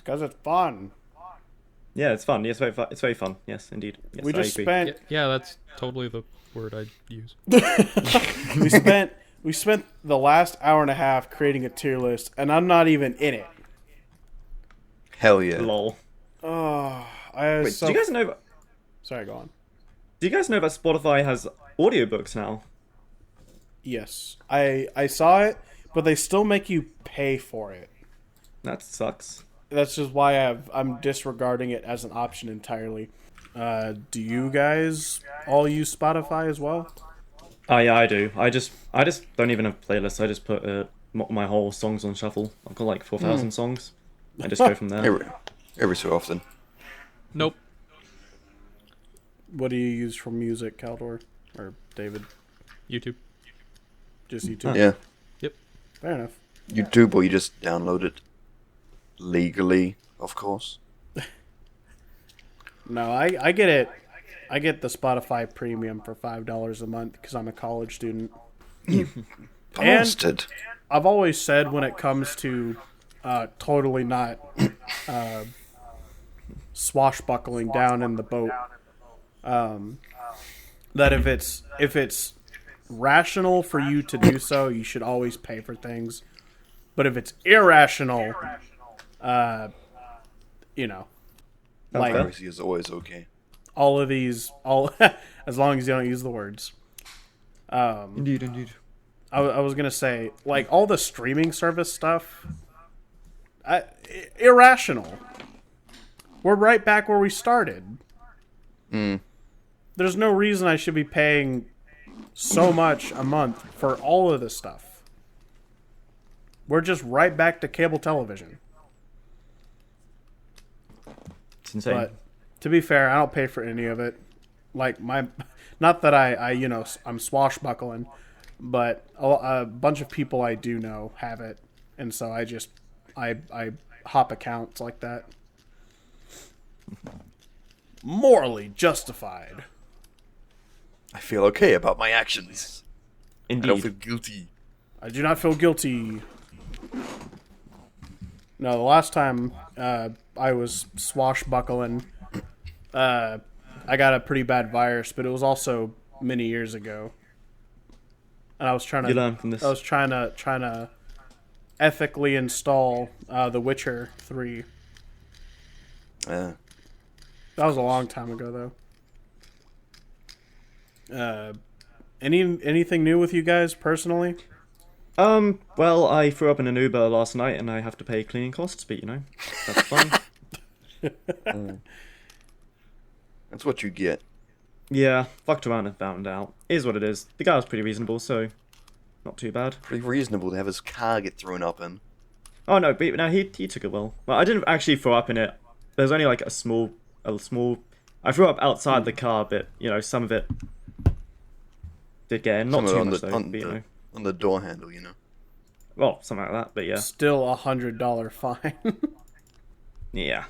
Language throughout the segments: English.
Because it's fun. Yeah, it's fun. Yes, very fun. It's very fun. Yes, indeed. Yes, We I just agree. spent Yeah, that's totally the word I'd use. we spent we spent the last hour and a half creating a tier list, and I'm not even in it. Hell yeah. Lol. Oh, I was Wait, so do you guys know? sorry. Go on. Do you guys know that Spotify has audiobooks now? Yes, I saw it, but they still make you pay for it. That sucks. That's just why I'm disregarding it as an option entirely. Do you guys all use Spotify as well? Oh yeah, I do. I just don't even have playlists. I just put my whole songs on shuffle. I've got like 4,000 songs. I just go from there. Every so often. Nope. What do you use for music, Caldor or David? YouTube. Just YouTube. Yeah. Yep. Fair enough. YouTube, or you just download it legally, of course. No, I get it. I get the Spotify Premium for $5 a month because I'm a college student. Bastard. I've always said when it comes to totally not swashbuckling down in the boat, that if it's rational for you to do so, you should always pay for things. But if it's irrational, you know, like Piracy is always okay. all of these, all as long as you don't use the words. Indeed. I was gonna say, like, all the streaming service stuff, irrational. We're right back where we started. There's no reason I should be paying so much a month for all of this stuff. We're just right back to cable television. It's insane. But to be fair, I don't pay for any of it. Like not that I I'm swashbuckling, but a bunch of people I do know have it, and so I hop accounts like that. Morally justified. I feel okay about my actions. I don't Indeed. feel guilty. I do not feel guilty. No, the last time I was swashbuckling, I got a pretty bad virus, but it was also many years ago. And I was trying to You learn from this. I was trying to ethically install The Witcher 3. Uh, That was a long time ago, though. Anything new with you guys personally? Well, I threw up in an Uber last night and I have to pay cleaning costs, but that's fine. that's what you get. Yeah, fucked around and found out. Is what it is. The guy was pretty reasonable, so not too bad. Pretty reasonable to have his car get thrown up in. Oh no, but no, he took it well. Well, I didn't actually throw up in it. There's only like a small. I threw up outside the car, but some of it did get in. Not Some too of it much though, but on the door handle, you know. well, something like that. But yeah, Still $100 fine. yeah.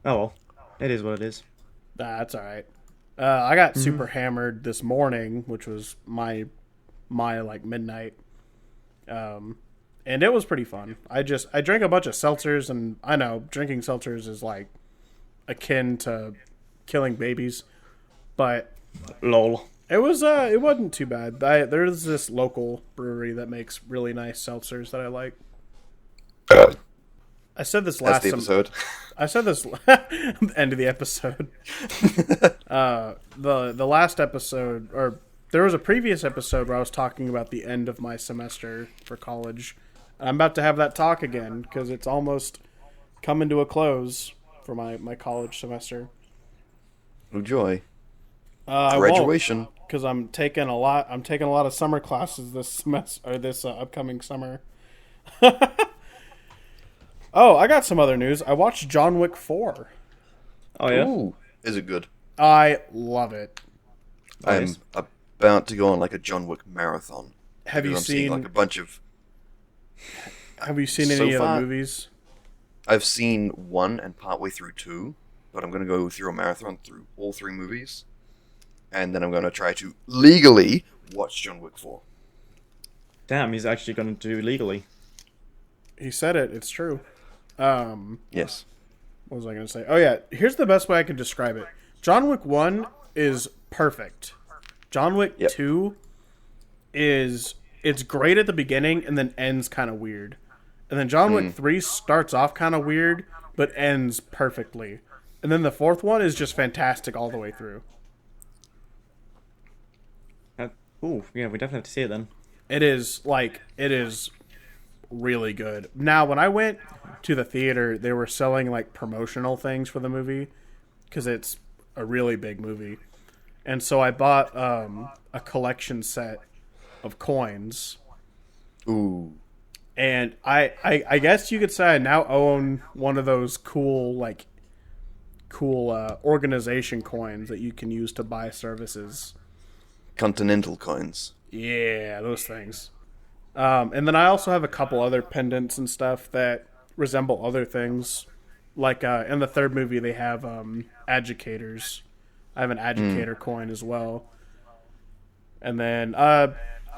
Oh well, it is what it is. That's all right. I got super hammered this morning, which was my like midnight, and it was pretty fun. I drank a bunch of seltzers, and I know drinking seltzers is like akin to killing babies, but Lol. it wasn't too bad. There's this local brewery that makes really nice seltzers that I like. I said this That's last the episode. I said this end of the episode. The last episode, or there was a previous episode where I was talking about the end of my semester for college. I'm about to have that talk again because it's almost coming to a close for my college semester. No joy. Graduation, Graduation. because I'm taking a lot of summer classes this semester or this upcoming summer. Oh, I got some other news. I watched John Wick 4. Oh yeah. Ooh. Is it good? I love it. Nice. I'm about to go on like a John Wick marathon. Have you I'm seeing seen like a bunch of... Have you seen So any of the far- movies? I've seen one and partway through two, but I'm going to go through a marathon through all three movies. And then I'm going to try to legally watch John Wick 4. Damn, he's actually going to do legally. He said it. It's true. Yes. What was I going to say? Oh yeah, here's the best way I can describe it. John Wick 1 is perfect. John Wick Yep. 2 it's great at the beginning and then ends kind of weird. And then John Wick 3 starts off kind of weird but ends perfectly. And then the fourth one is just fantastic all the way through. Ooh, yeah, we definitely have to see it then. It is really good. Now, when I went to the theater, they were selling like promotional things for the movie because it's a really big movie. And so I bought a collection set of coins. Ooh. And I guess you could say I now own one of those cool organization coins that you can use to buy services. Continental coins. Yeah, those things. And then I also have a couple other pendants and stuff that resemble other things. Like in the third movie, they have adjudicators. I have an adjudicator coin as well. And then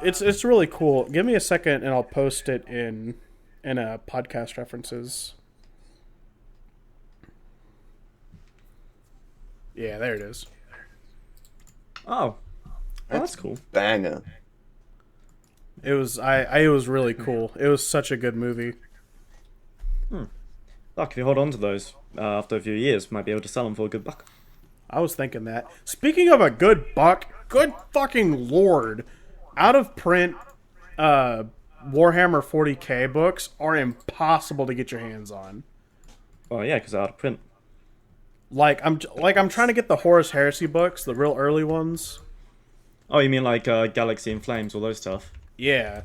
it's really cool. Give me a second, and I'll post it in podcast references. Yeah, there it is. Oh, that's cool. Banger. It was it was really cool. It was such a good movie. Look, if you hold on to those after a few years, might be able to sell them for a good buck. I was thinking that. Speaking of a good buck, good fucking lord, out of print Warhammer 40K books are impossible to get your hands on. Oh yeah, because they're out of print. I'm trying to get the Horus Heresy books, the real early ones. Oh, you mean like Galaxy in Flames, all those stuff? Yeah.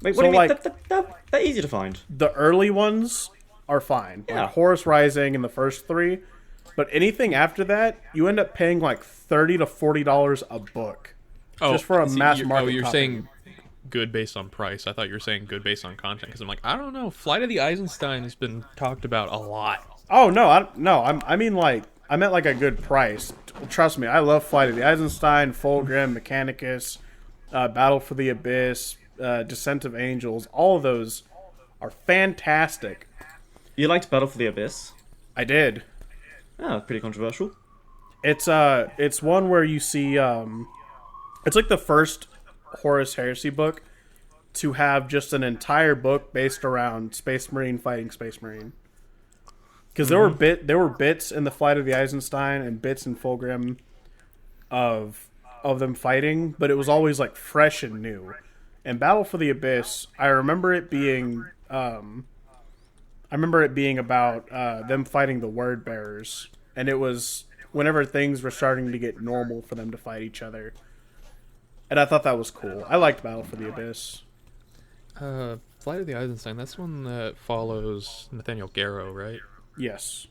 Wait, what So, do you mean? like- They're easy to find. The early ones are fine. Yeah. Like Horus Rising and the first three. But anything after that, you end up paying like $30 to $40 a book. Just for a mass market you're copy. saying good based on price. I thought you were saying good based on content because I'm like, I don't know. Flight of the Eisenstein has been talked about a lot. Oh no, I mean like I meant like a good price. Trust me, I love Flight of the Eisenstein, Fulgrim, Mechanicus, Battle for the Abyss, Descent of Angels. All of those are fantastic. You liked Battle for the Abyss? I did. Oh, pretty controversial. It's one where you see it's like the first Horus Heresy book to have just an entire book based around Space Marine fighting Space Marine. Because there were bits in the Flight of the Eisenstein and bits in Fulgrim of them fighting, but it was always like fresh and new. And Battle for the Abyss, I remember it being about them fighting the Word Bearers, and it was whenever things were starting to get normal for them to fight each other. And I thought that was cool. I liked Battle for the Abyss. Flight of the Eisenstein. That's one that follows Nathaniel Garrow, right? Yes.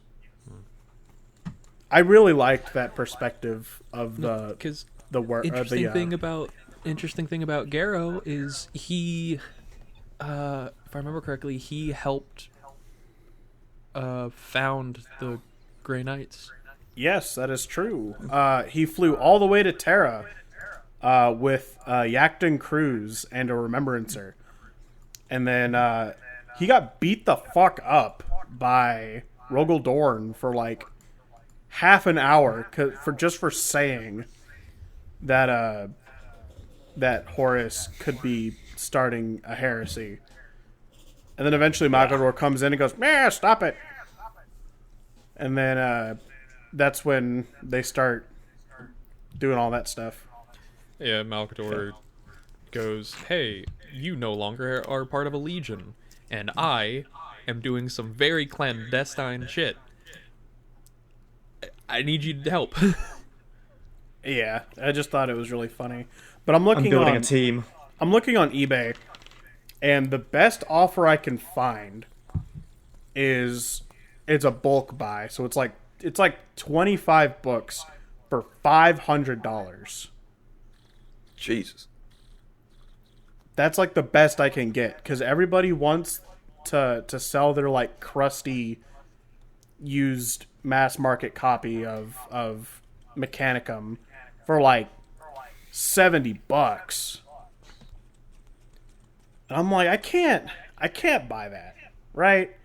I really liked that perspective of Because the word. interesting thing about Garrow is he, if I remember correctly, he helped found the Grey Knights. Yes, that is true. He flew all the way to Terra with Yakton Cruz and a Remembrancer. And then he got beat the fuck up by Rogel Dorn for like half an hour for saying that that Horus could be starting a heresy. And then eventually Magador comes in and goes, "Meh, stop it." And then that's when they start doing all that stuff. Yeah, Malkador goes, "Hey, you no longer are part of a legion, and I am doing some very clandestine shit. I need you to help." Yeah, I just thought it was really funny. But I'm looking building on a team. I'm looking on eBay, and the best offer I can find is it's a bulk buy. So it's like 25 books for $500. Jesus. That's like the best I can get because everybody wants to sell their like crusty used mass market copy of Mechanicum for like $70. And I'm like, I can't buy that, right?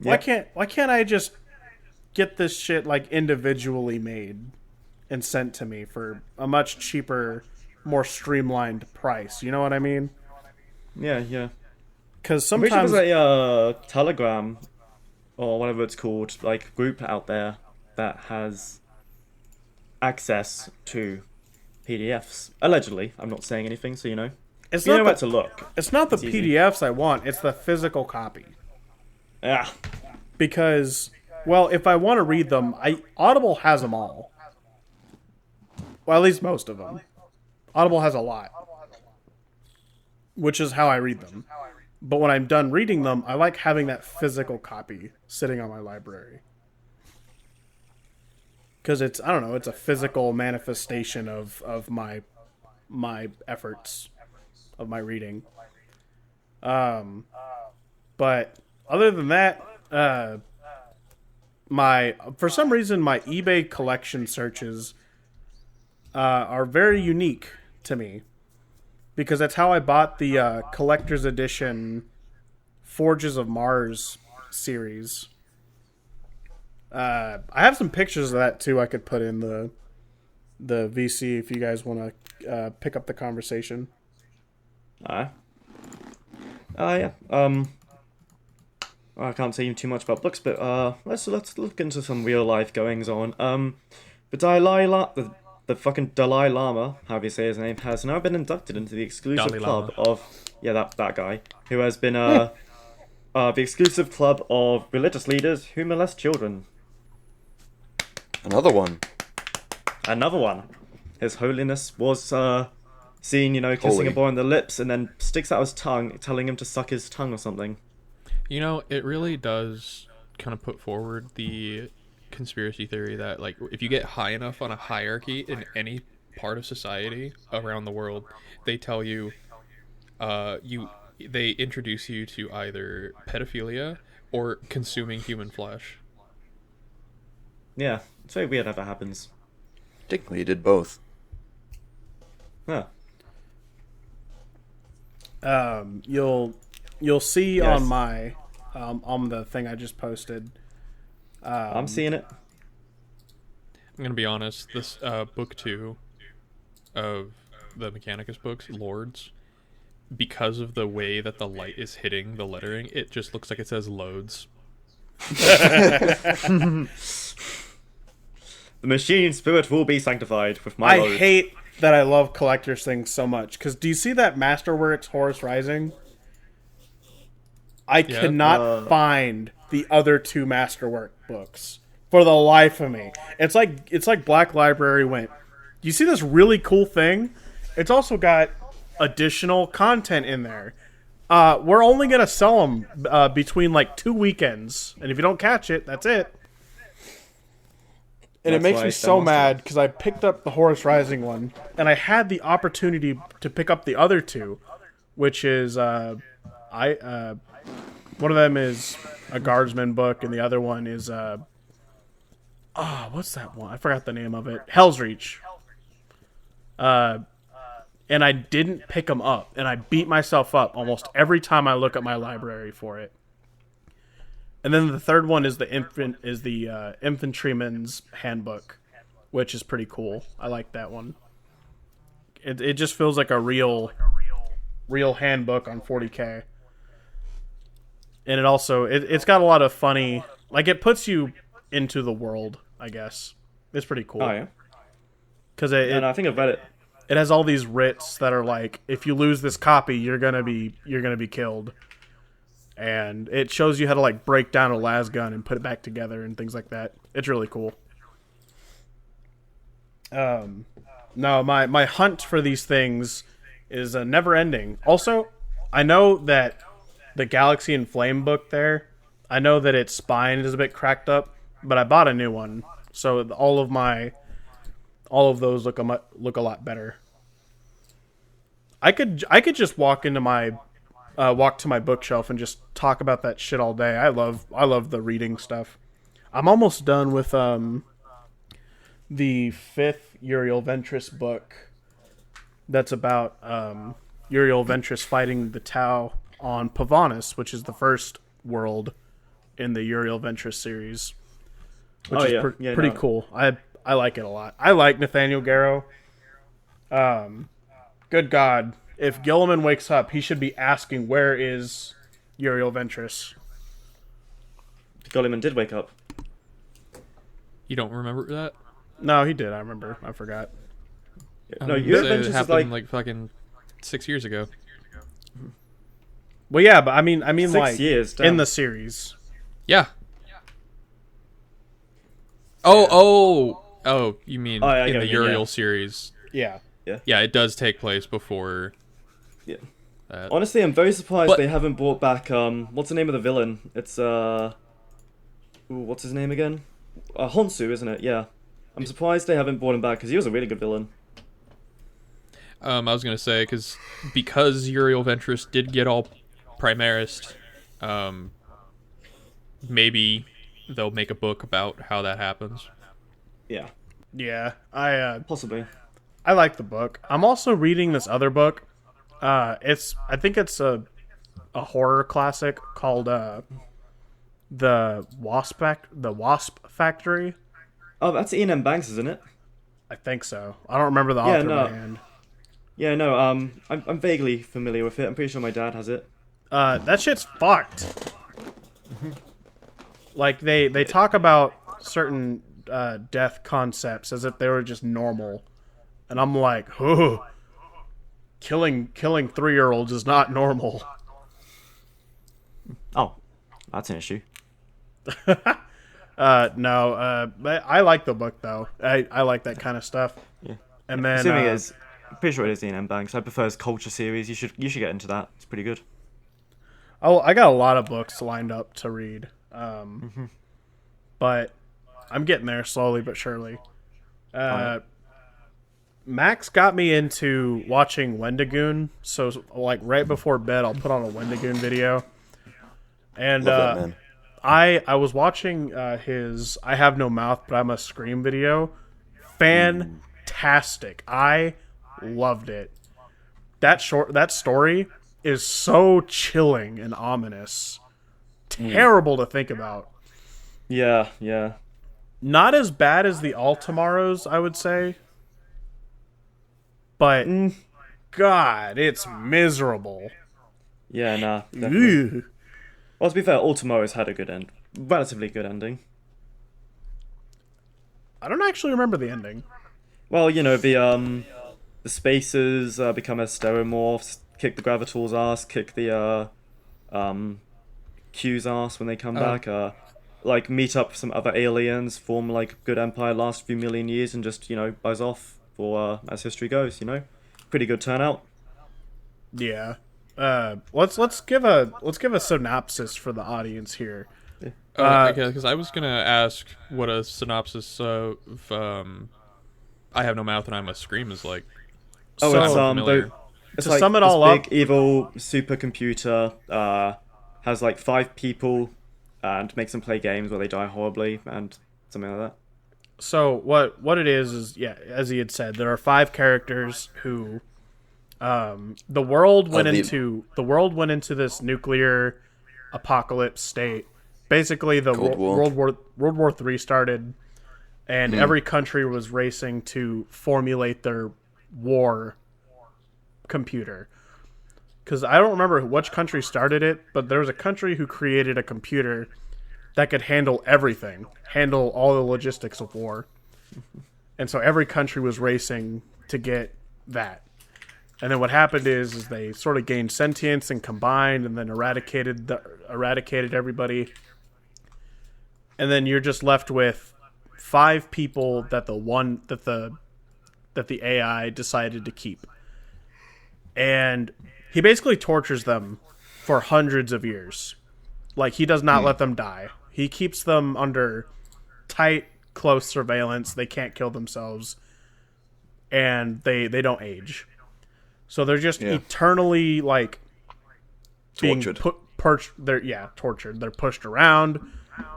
why can't I just get this shit like individually made and sent to me for a much cheaper, more streamlined price? You know what I mean? Yeah. Because I wish there sometimes was a Telegram or whatever it's called, like group out there that has access to PDFs. Allegedly, I'm not saying anything, so you know. it's You know not where the, to look. it's not the It's easy. PDFs I want. It's the physical copy. Yeah. Because, well, if I want to read them, Audible has them all. Well, at least most of them. Audible has a lot, which is how I read them. But when I'm done reading them, I like having that physical copy sitting on my library. Because it's, I don't know, it's a physical manifestation of my efforts, of my reading. But other than that, for some reason my eBay collection searches are very unique to me, because that's how I bought the collector's edition Forges of Mars series. I have some pictures of that too. I could put in the VC if you guys want to pick up the conversation. Yeah. I can't say too much about books, but let's look into some real life goings on. The fucking Dalai Lama, however you say his name, has now been inducted into the exclusive Dalai club Lama. of that guy who has been the exclusive club of religious leaders who molest children. Another one. Another one. His Holiness was seen, kissing Holy. a boy on the lips and then sticks out his tongue, telling him to suck his tongue or something. You know, it really does kind of put forward the conspiracy theory that, like, if you get high enough on a hierarchy in any part of society around the world, they tell you, they introduce you to either pedophilia or consuming human flesh. Yeah, it's very weird how that happens. Technically, he did both. Huh. You'll see Yes. on my on the thing I just posted. I'm seeing it. I'm gonna be honest. This book 2 of the Mechanicus books, Lords, because of the way that the light is hitting the lettering, it just looks like it says loads. The machine spirit will be sanctified with my I load. hate that I love collector's things so much. Because do you see that Masterworks Horus Rising? I cannot find the other two Masterwork books for the life of me. It's like Black Library went, you see this really cool thing? It's also got additional content in there. We're only going to sell them between like 2 weekends. And if you don't catch it, that's it. And it That's makes why me I so must mad because I picked up the Horus Rising one, and I had the opportunity to pick up the other two, which is one of them is a guardsman book, and the other one is what's that one? I forgot the name of it. Hell's Reach. And I didn't pick them up, and I beat myself up almost every time I look at my library for it. And then the third one is the Infantryman's Handbook, which is pretty cool. I like that one. It just feels like a real handbook on 40K. And it also it's got a lot of funny, like, it puts you into the world, I guess. It's pretty cool. Oh yeah. Because And I think I've read it. it has all these writs that are like, if you lose this copy, you're gonna be killed. And it shows you how to like break down a las gun and put it back together and things like that. It's really cool. No, my hunt for these things is never ending. Also, I know that the Galaxy and Flame book there, I know that its spine is a bit cracked up, but I bought a new one, so all of those look a lot better. I could just walk to my bookshelf and just talk about that shit all day. I love the reading stuff. I'm almost done with the 5th Uriel Ventress book. That's about Uriel Ventress fighting the Tau on Pavonis, which is the first world in the Uriel Ventress series, which Oh, is yeah. pretty No. cool. I like it a lot. I like Nathaniel Garrow. Good God, if Gilliman wakes up, he should be asking, where is Uriel Ventress? Gulliman did wake up. You don't remember that? No, he did. I remember. I forgot. No, You your said it adventures is happened like fucking 6 years ago. Well, yeah, but I mean, 6 like years. in Damn. the series. Yeah. Oh, you mean Oh, yeah, I in get the what you mean, Uriel yeah. series? Yeah. Yeah, it does take place before. Yeah. That. Honestly, I'm very surprised But- they haven't brought back what's the name of the villain? It's what's his name again? Honsu, isn't it? Yeah. I'm surprised they haven't brought him back because he was a really good villain. I was gonna say because Uriel Ventress did get all Primarist, maybe they'll make a book about how that happens. Yeah, Yeah. possibly. I like the book. I'm also reading this other book. I think it's a horror classic called the Wasp Factory. Oh, that's Ian M. Banks, isn't it? I think so. I don't remember the Yeah, author no. by hand. Yeah, no. I'm vaguely familiar with it. I'm pretty sure my dad has it. That shit's fucked. Like they talk about certain death concepts as if they were just normal, and I'm like, oh, killing 3-year-olds is not normal. Oh, that's an issue. No, but I like the book though. I like that kind of stuff. Yeah. And then Assuming it is, I'm pretty sure it is Ian M. Banks. I prefer his culture series. You should get into that. It's pretty good. oh, I got a lot of books lined up to read. But I'm getting there slowly but surely. Max got me into watching Wendigoon, so like right before bed, I'll put on a Wendigoon video. And Love that, man. I was watching his I Have No Mouth, but I'm a Scream video. Fantastic. I loved it. That story is so chilling and ominous. Terrible to think about. Yeah, yeah. Not as bad as the All Tomorrows, I would say. But God, it's miserable. Yeah, nah, definitely. Ew. Well, to be fair, All Tomorrow's had a good end. Relatively good ending. I don't actually remember the ending. Well, you know, the Spacers become as Stereomorphs, kick the Gravitors' ass, kick the Q's ass when they come back, like meet up some other aliens, form like good empire, last few million years, and just, you know, buzz off for as history goes, you know? Pretty good turnout. Yeah. Let's give a synopsis for the audience here. Because I was gonna ask what a synopsis of I Have No Mouth and I'm a Scream is like. Oh, So- it's familiar. it's To like sum it this all big up- evil supercomputer has like 5 people and makes them play games where they die horribly and something like that. So what it is yeah, as he had said, there are 5 characters who the world went into this nuclear apocalypse state. Basically, the Cold War. World War III started, and every country was racing to formulate their war computer. Because I don't remember which country started it, but there was a country who created a computer that could handle everything, handle all the logistics of war. And so every country was racing to get that. And then what happened is they sort of gained sentience and combined, and then eradicated everybody. And then you're just left with 5 people that the AI decided to keep. And he basically tortures them for hundreds of years. Like, he does not let them die. He keeps them under tight, close surveillance. They can't kill themselves. And they don't age. So they're just Yeah. eternally, like, being Tortured. tortured. They're pushed around.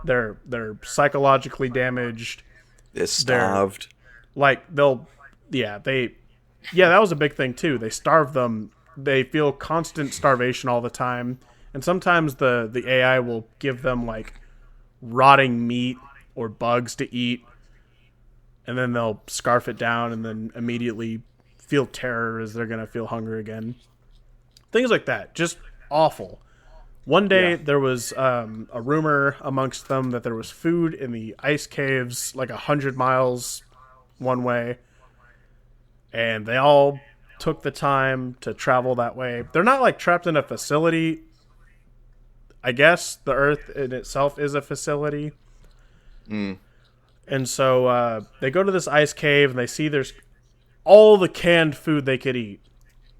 They're psychologically damaged. They're starved. Like, that was a big thing too. They starve them. They feel constant starvation all the time. And sometimes the AI will give them like rotting meat or bugs to eat, and then they'll scarf it down and then immediately feel terror as they're going to feel hunger again. Things like that. Just awful. One day there was a rumor amongst them that there was food in the ice caves like 100 miles one way, and they all took the time to travel that way. They're not like trapped in a facility. I guess the Earth in itself is a facility. Mm. And so they go to this ice cave and they see there's all the canned food they could eat.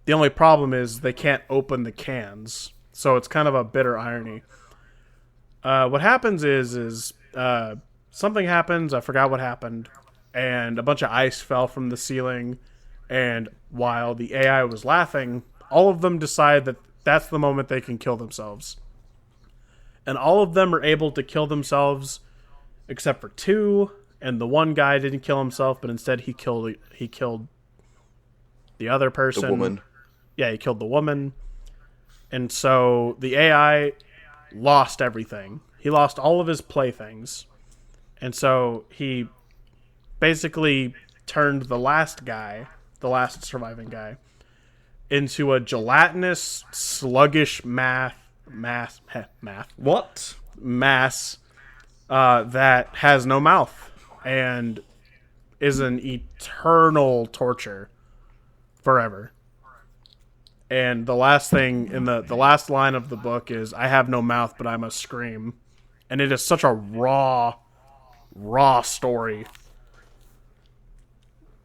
The only problem is they can't open the cans. So it's kind of a bitter irony. What happens is something happens. I forgot what happened. And a bunch of ice fell from the ceiling. And while the AI was laughing, all of them decide that that's the moment they can kill themselves. And all of them are able to kill themselves except for 2. And the one guy didn't kill himself, but instead he killed the other person. The woman. Yeah, he killed the woman. And so the AI lost everything. He lost all of his playthings. And so he basically turned the last surviving guy, into a gelatinous, sluggish mass What? That has no mouth and is an eternal torture forever. And the last thing in the last line of the book is, "I have no mouth, but I must scream." And it is such a raw story.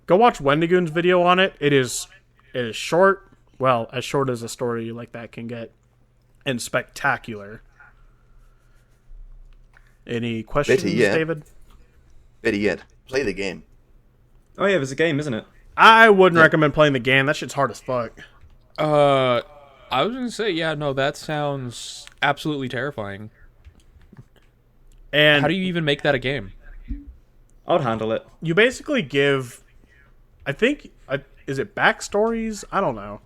Go watch Wendigoon's video on it. It is short. Well, as short as a story like that can get. And spectacular. Any questions, David? Better yet, play the game. Oh yeah, there's a game, isn't it? I wouldn't recommend playing the game. That shit's hard as fuck. I was gonna say, yeah, no, that sounds absolutely terrifying. And how do you even make that a game? I'd handle it. You basically give, I think, is it backstories? I don't know.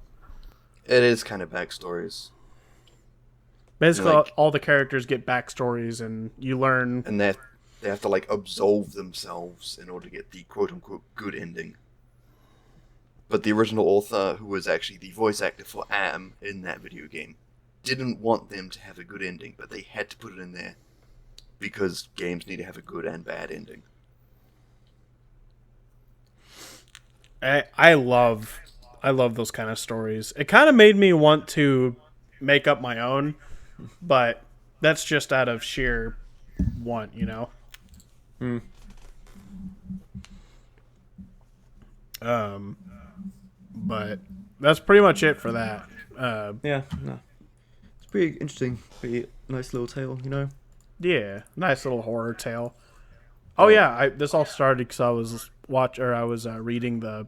It is kind of backstories. Basically, Like- all the characters get backstories, and you learn. And they have to, like, absolve themselves in order to get the quote-unquote good ending. But the original author, who was actually the voice actor for Am in that video game, didn't want them to have a good ending, but they had to put it in there because games need to have a good and bad ending. I love those kind of stories. It kind of made me want to make up my own, but that's just out of sheer want, you know. But that's pretty much it for that. Yeah, no. It's pretty interesting. Pretty nice little tale, you know? Yeah, nice little horror tale. Oh yeah, this all started because I was reading the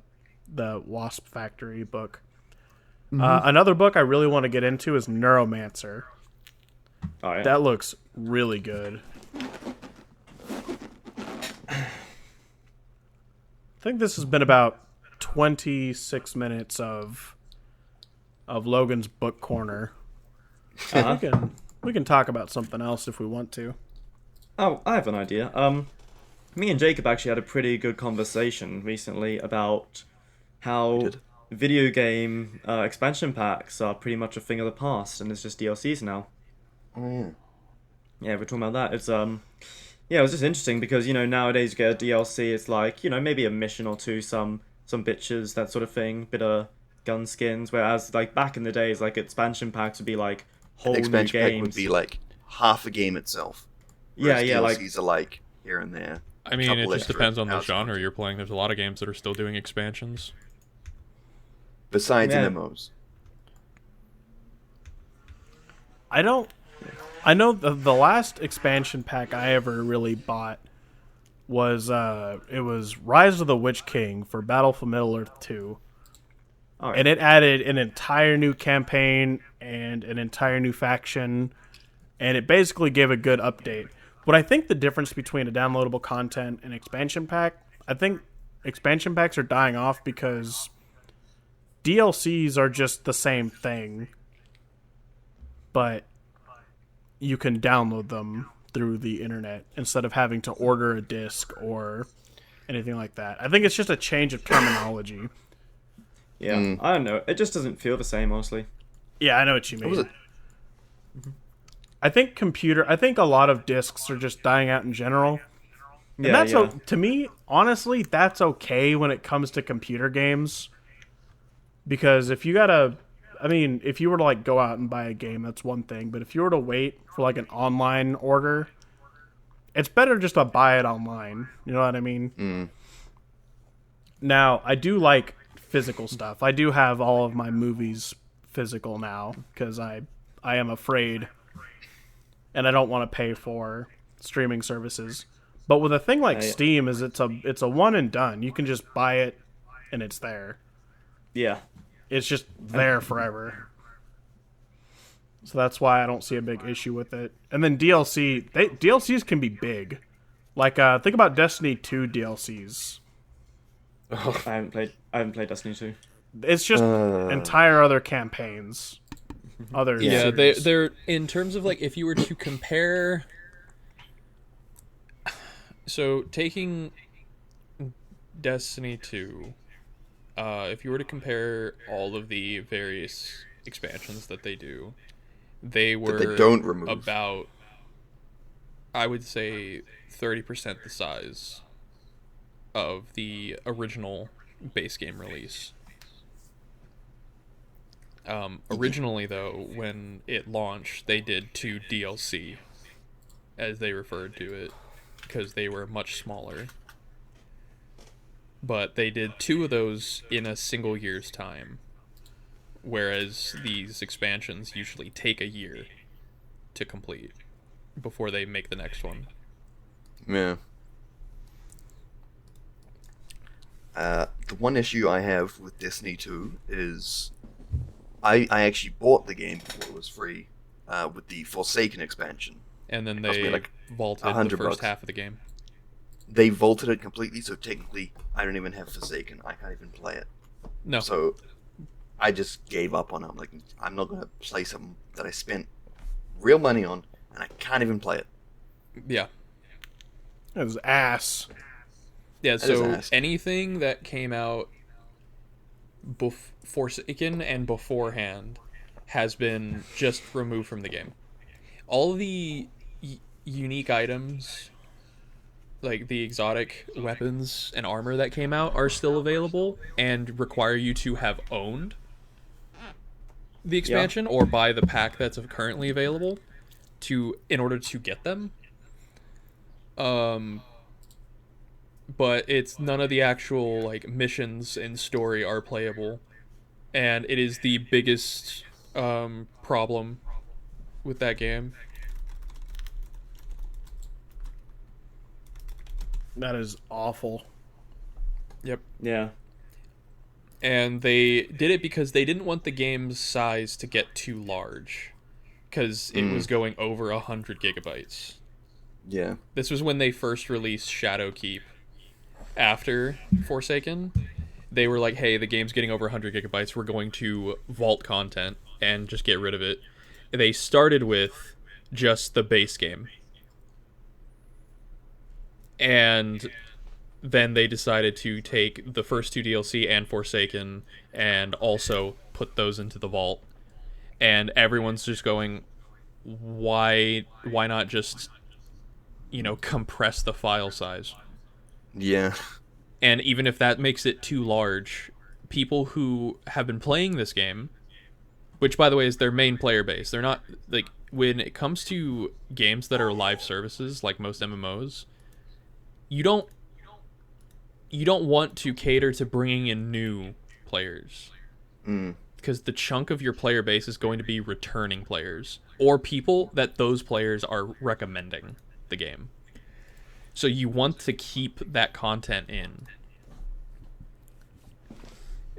Wasp Factory book. Another book I really want to get into is Neuromancer. Oh, yeah. That looks really good. I think this has been about 26 minutes of Logan's book corner. We can talk about something else if we want to. Oh, I have an idea. Me and Jacob actually had a pretty good conversation recently about how video game expansion packs are pretty much a thing of the past, and it's just DLCs now. Oh, yeah. Yeah, we're talking about that. It's yeah, it was just interesting because, you know, nowadays you get a DLC, it's like, you know, maybe a mission or two, some bitches, that sort of thing, bit of gun skins, whereas like back in the days, like expansion packs would be like whole An new expansion games. pack would be like half a game itself. Yeah, Whereas yeah, like DLCs are like here and there. I mean, it Couple just extra depends on the house genre content. you're playing. There's a lot of games that are still doing expansions. Besides Yeah. MMOs. I know the last expansion pack I ever really bought was it was Rise of the Witch King for Battle for Middle Earth 2. all right. And it added an entire new campaign and an entire new faction, and it basically gave a good update. What I think the difference between a downloadable content and expansion pack, I think expansion packs are dying off because DLCs are just the same thing, but you can download them through the internet instead of having to order a disc or anything like that. I think it's just a change of terminology. Yeah, I don't know. It just doesn't feel the same, honestly. Yeah, I know what you What was mean. it? I think a lot of discs are just dying out in general. And Yeah, that's yeah. to me, honestly, that's okay when it comes to computer games. Because if you gotta, I mean, if you were to like go out and buy a game, that's one thing. But if you were to wait for like an online order, it's better just to buy it online. You know what I mean? Now, I do like physical stuff. I do have all of my movies physical now because I am afraid, and I don't want to pay for streaming services. But with a thing like Steam, is it's a one and done. You can just buy it, and it's there. Yeah. It's just there forever. So that's why I don't see a big issue with it. And then DLCs can be big. Like think about Destiny 2 DLCs. I haven't played Destiny 2. It's just entire other campaigns. Other Yeah, series. they're in terms of like if you were to compare. So taking Destiny 2, if you were to compare all of the various expansions that they do, they were they don't remove. about, I would say, 30% the size of the original base game release. Originally, though, when it launched, they did 2 DLC, as they referred to it, because they were much smaller. But they did 2 of those in a single year's time, whereas these expansions usually take a year to complete before they make the next one. Yeah. The one issue I have with Destiny 2 is I actually bought the game before it was free with the Forsaken expansion. And then Cost me they like vaulted the $100 first half of the game. They vaulted it completely, so technically I don't even have Forsaken. I can't even play it. No. So I just gave up on it. I'm like, I'm not going to play something that I spent real money on, and I can't even play it. Yeah. It was ass. Yeah, is so ass. anything that came out Forsaken and beforehand has been just removed from the game. All of the unique items, like the exotic weapons and armor that came out, are still available and require you to have owned the expansion or buy the pack that's currently available in order to get them. But it's none of the actual like missions and story are playable, and it is the biggest problem with that game. That is awful. Yep. Yeah. And they did it because they didn't want the game's size to get too large, because it was going over 100 gigabytes. Yeah. This was when they first released Shadowkeep. After Forsaken, they were like, hey, the game's getting over 100 gigabytes, we're going to vault content and just get rid of it. They started with just the base game. And then they decided to take the first 2 DLC and Forsaken and also put those into the vault. And everyone's just going, why not just, compress the file size? Yeah. And even if that makes it too large, people who have been playing this game, which by the way is their main player base, they're not like, when it comes to games that are live services like most MMOs, you don't want to cater to bringing in new players, because the chunk of your player base is going to be returning players or people that those players are recommending the game. So you want to keep that content in.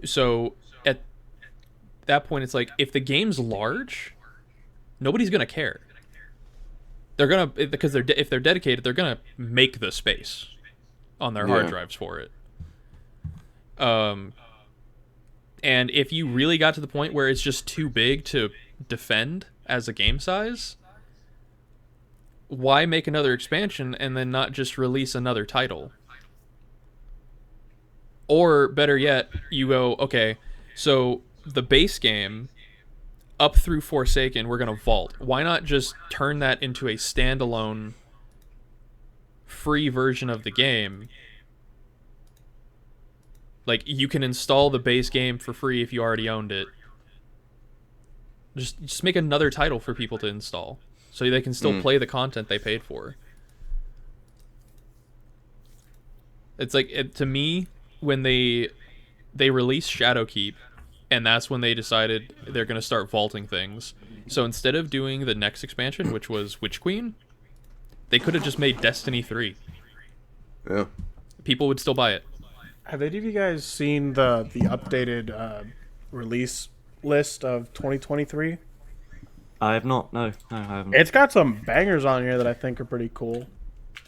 So at that point, it's like, if the game's large, nobody's gonna care. They're gonna, because if they're dedicated, they're gonna make the space on their hard drives for it. And if you really got to the point where it's just too big to defend as a game size, why make another expansion and then not just release another title? Or better yet, you go, okay, so the base game up through Forsaken, we're going to vault. Why not just turn that into a standalone free version of the game? Like, you can install the base game for free if you already owned it. Just make another title for people to install so they can still play the content they paid for. It's like, to me, when they released Shadowkeep, and that's when they decided they're going to start vaulting things. So instead of doing the next expansion, which was Witch Queen, they could have just made Destiny 3. Yeah. People would still buy it. Have any of you guys seen the updated release list of 2023? I have not. No, I haven't. It's got some bangers on here that I think are pretty cool.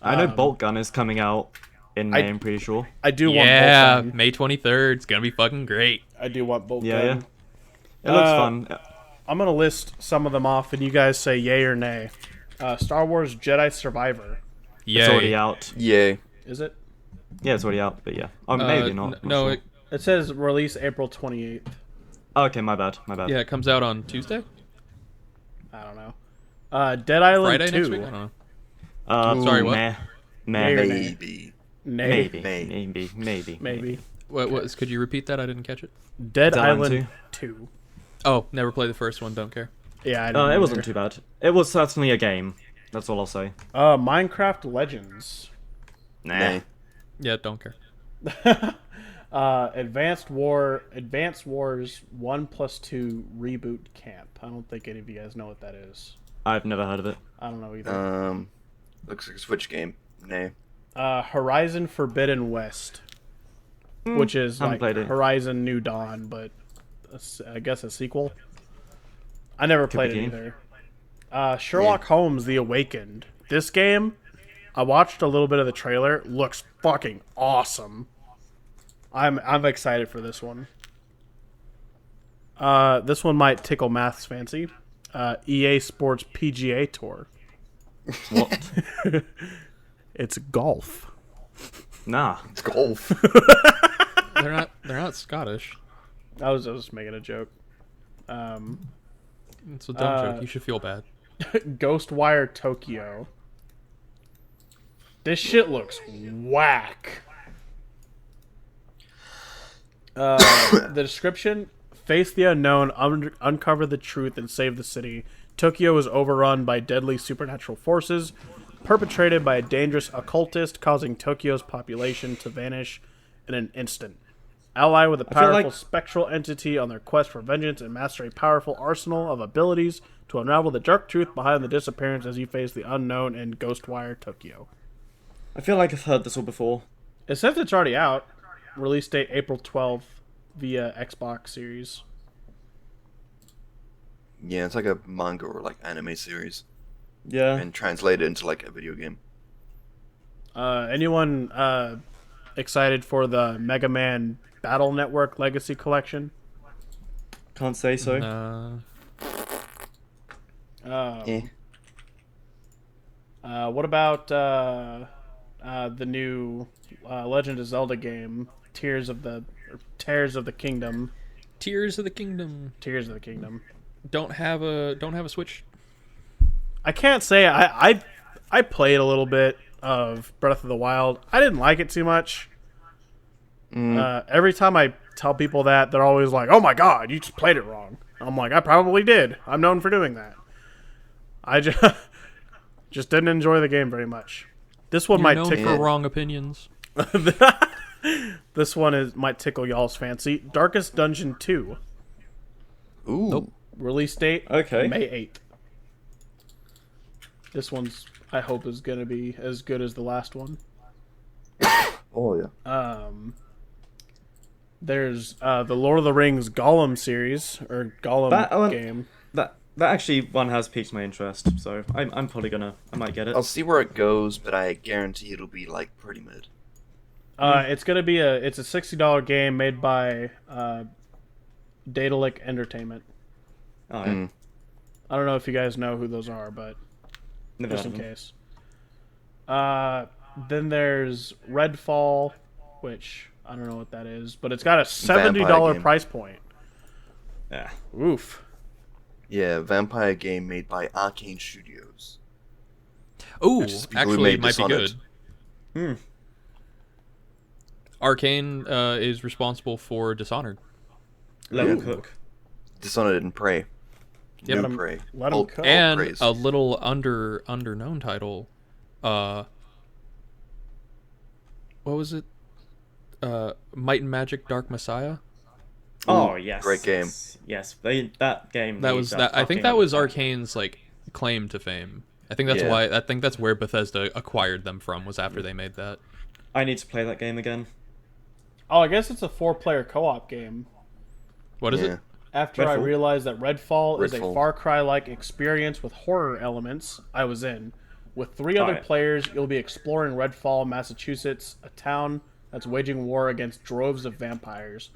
I know Bolt Gun is coming out in May, I'm pretty sure. I do Yeah, want Bolt Gun. May 23rd. It's going to be fucking great. I do want Bolt Yeah, Gun. yeah. It looks fun. I'm gonna list some of them off, and you guys say yay or nay. Star Wars Jedi Survivor. It's already Yay. out. Yay. Is it? Yeah, it's already out, but yeah. Oh, maybe not. Not No, sure. It says release April 28th. Oh, okay, my bad. My bad. yeah, it comes out on Tuesday? I don't know. Dead Island Friday 2. next week? I don't know. Sorry, what? Meh. Nay or nay? Maybe. Nay. Maybe. May. Maybe. Maybe. Could you repeat that? I didn't catch it. Dead Dead Island Island 2. Oh, never played the first one. Don't care. Yeah, I didn't It wasn't either. too bad. It was certainly a game. That's all I'll say. Minecraft Legends. Nah. Nay. Yeah, don't care. Advanced Wars 1+2 Reboot Camp. I don't think any of you guys know what that is. I've never heard of it. I don't know either. Looks like a Switch game. Nay. Horizon Forbidden West, which is haven't like played it. Horizon New Dawn, but I guess a sequel. I never played it game. either. Sherlock Holmes: The Awakened. This game, I watched a little bit of the trailer. Looks fucking awesome. I'm excited for this one. This one might tickle Math's fancy. EA Sports PGA Tour. What? It's golf. Nah. It's golf. They're not Scottish. I was just making a joke. It's a dumb joke. You should feel bad. Ghostwire Tokyo. This shit looks whack. The description: face the unknown, uncover the truth, and save the city. Tokyo is overrun by deadly supernatural forces, perpetrated by a dangerous occultist, causing Tokyo's population to vanish in an instant. Ally with a feel powerful like- spectral entity on their quest for vengeance and master a powerful arsenal of abilities to unravel the dark truth behind the disappearance as you face the unknown in Ghostwire Tokyo. I feel like I've heard this all before. It says it's already out. Release date April 12th via Xbox Series. Yeah, it's like a manga or like anime series, Yeah. and translated into like a video game. Anyone excited for the Mega Man Battle Network Legacy Collection? Can't say so. Eh. What about the new Legend of Zelda game, Tears of the Kingdom? Tears of the Kingdom. Tears of the Kingdom. Don't have a Switch. I can't say I played a little bit of Breath of the Wild. I didn't like it too much. Every time I tell people that, they're always like, "Oh my god, you just played it wrong." I'm like, "I probably did. I'm known for doing that." I just didn't enjoy the game very much. This one You're might known tickle. for wrong opinions. This one might tickle y'all's fancy. Darkest Dungeon 2. Ooh. Nope. Release date Okay. May 8th. This one's, I hope, is going to be as good as the last one. Oh yeah. There's the Lord of the Rings Gollum series, or Gollum That one- game. That actually one has piqued my interest, so I'm probably I might get it. I'll see where it goes, but I guarantee it'll be like pretty mid. It's going to be it's a $60 game made by Daedalic Entertainment. Oh, yeah. I don't know if you guys know who those are, but Never just heard in of them. case. Then there's Redfall, which I don't know what that is, but it's got a $70 game. price point. Yeah. Oof. Yeah, vampire game made by Arcane Studios. Ooh, Which is the people who actually, made it might be Dishonored. good. Arcane is responsible for Dishonored. Let him Ooh. cook. Dishonored and Prey. Yep. New Prey. Let 'em Old- cook. old And Preys. a little underknown title. What was it? Might and Magic: Dark Messiah. Oh yes, great game. Yes, that game. That needs was a that. I think fucking that was patch. Arcane's like claim to fame. I think that's Yeah. why. I think that's where Bethesda acquired them from. Was after they made that. I need to play that game again. Oh, I guess it's a 4-player co-op game. What is Yeah. it? After I Redfall? realized that Redfall is a Redfall. Far Cry-like experience with horror elements, I was in. With 3 other Alright. players, you'll be exploring Redfall, Massachusetts, a town that's waging war against droves of vampires.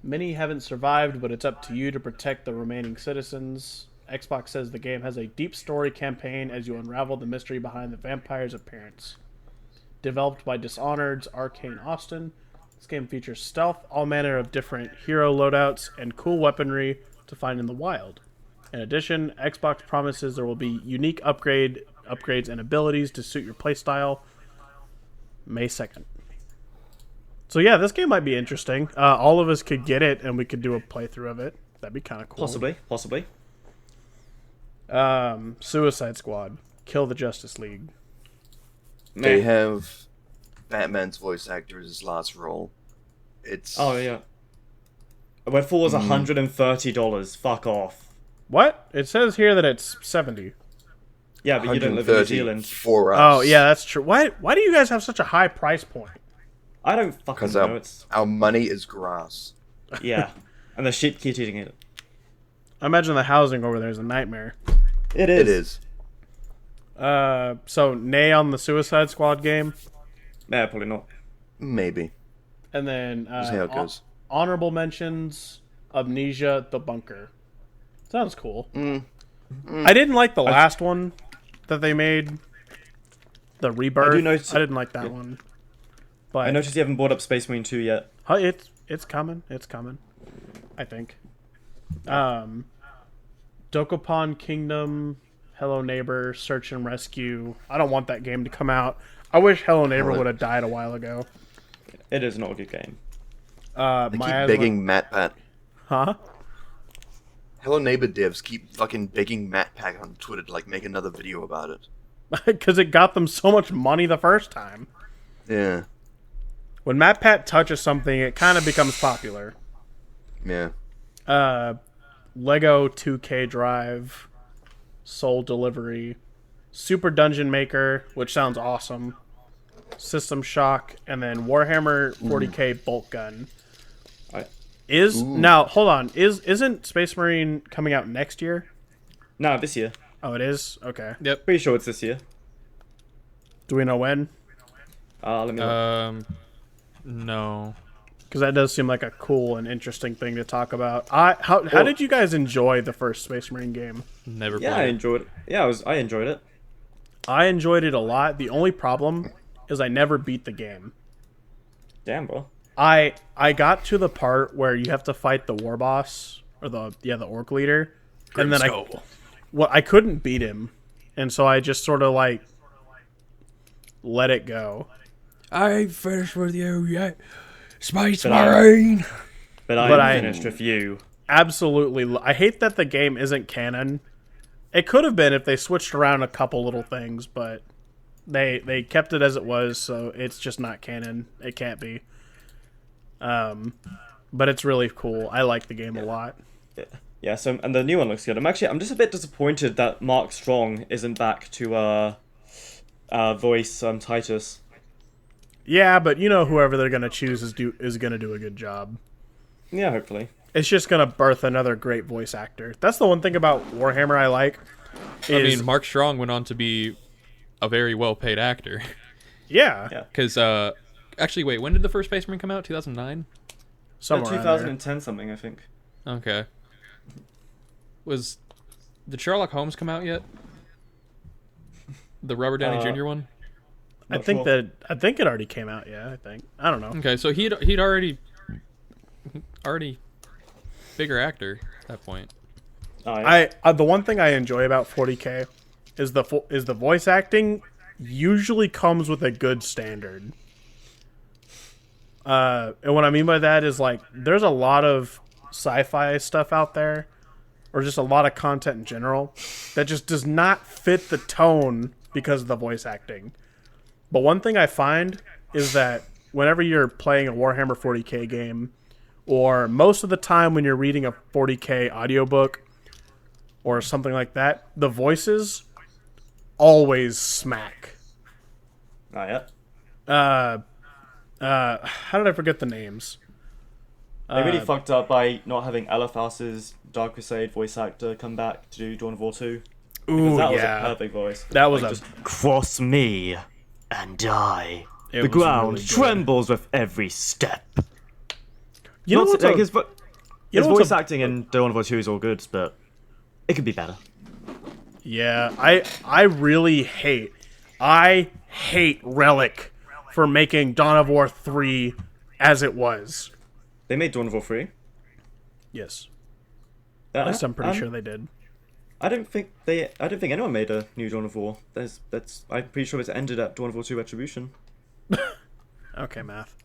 Many haven't survived, but it's up to you to protect the remaining citizens. Xbox says the game has a deep story campaign as you unravel the mystery behind the vampire's appearance. Developed by Dishonored's Arcane Austin, this game features stealth, all manner of different hero loadouts, and cool weaponry to find in the wild. In addition, Xbox promises there will be unique upgrades and abilities to suit your playstyle. May 2nd. So yeah, this game might be interesting. All of us could get it, and we could do a playthrough of it. That'd be kind of cool. Possibly. Suicide Squad, Kill the Justice League. They Meh. have Batman's voice actor as his last role. It's Oh yeah. Redfall was $130. Fuck off. What? It says here that it's 70. Yeah, but you don't live in New 130 Zealand. for us. Oh yeah, that's true. Why do you guys have such a high price point? I don't fucking Because know. our, It's our money is grass. yeah, and the shit keeps eating it. I imagine the housing over there is a nightmare. It It is. So nay on the Suicide Squad game, Nah, probably not. Maybe. and then We'll see how it goes. honorable mentions: Amnesia, The Bunker. Sounds cool. I didn't like the last one that they made, the Rebirth. I, notice- didn't like that one, but I noticed you haven't brought up Space Marine 2 yet. it's coming. It's coming. I think. Dokapon Kingdom, Hello Neighbor, Search and Rescue. I don't want that game to come out. I wish Hello Neighbor would have died a while ago. It is not a good game. They keep My eyes begging MatPat. huh? Hello Neighbor devs keep fucking begging MatPat on Twitter to like make another video about it. Because it got them so much money the first time. Yeah. When MatPat touches something, it kind of becomes popular. Yeah. Lego 2K Drive, Soul Delivery, Super Dungeon Maker, which sounds awesome, System Shock, and then Warhammer 40K Bolt Gun. Now hold on, isn't Space Marine coming out next year? No, this year. Oh, it is. Okay. Yep. Pretty sure it's this year. Do we know when? Let me look. No. Because that does seem like a cool and interesting thing to talk about. How did you guys enjoy the first Space Marine game? Never Yeah, I played. enjoyed it. Yeah, I enjoyed it. I enjoyed it a lot. The only problem is I never beat the game. Damn, bro. I got to the part where you have to fight the war boss or the orc leader, and then I couldn't beat him, and so I just sort of like let it go. I ain't finished with you yet, Space But I- Marine. But But I I- finished with you. Absolutely, I hate that the game isn't canon. It could have been if they switched around a couple little things, but they kept it as it was, so it's just not canon. It can't be. But it's really cool. I like the game a lot. Yeah, so and the new one looks good. I'm just a bit disappointed that Mark Strong isn't back to voice Titus. Yeah, but you know whoever they're gonna choose is gonna do a good job. Yeah, hopefully. It's just gonna birth another great voice actor. That's the one thing about Warhammer I like. I mean, Mark Strong went on to be a very well-paid actor. yeah, Yeah. Because, actually, wait, when did the first Space Marine come out? 2009? somewhere around 2010 something, I think. Okay. Did Sherlock Holmes come out yet? The Robert Downey Jr. one? I Not think sure. I think it already came out. Yeah, I don't know. Okay, so he'd already bigger actor at that point. Oh, yeah. The one thing I enjoy about 40K is the voice acting usually comes with a good standard. And what I mean by that is like there's a lot of sci-fi stuff out there, or just a lot of content in general that just does not fit the tone because of the voice acting. But one thing I find is that whenever you're playing a Warhammer 40K game, or most of the time when you're reading a 40K audiobook or something like that, the voices always smack. Oh, yeah. How did I forget the names? They really fucked up by not having Eliphas's Dark Crusade voice actor come back to do Dawn of War 2. Because Ooh, that was yeah. a perfect voice. That was Like, a... just cross me and die. It The was ground really good. trembles with every step. You know what's like, a- his you know what's voice a- acting in Dawn of War 2 is all good, but it could be better. Yeah, I really hate... I hate Relic for making Dawn of War 3 as it was. They made Dawn of War 3. Yes. At least I'm pretty sure they did. I don't think anyone made a new Dawn of War. I'm pretty sure it's ended at Dawn of War 2 Retribution. Okay, math.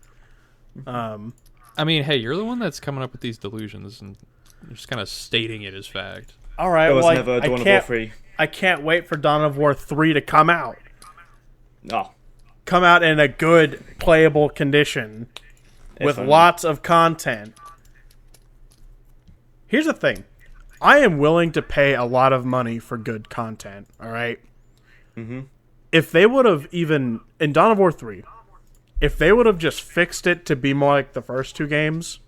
I mean, hey, you're the one that's coming up with these delusions, and you're just kind of stating it as fact. All right, There was well, never I Dawn of War can't, 3. I can't wait for Dawn of War 3 to come out. Oh, Come out in a good, playable condition with only. lots of content. Here's the thing. I am willing to pay a lot of money for good content, all right? Mm-hmm. If they would have even... In Dawn of War 3, if they would have just fixed it to be more like the first two games,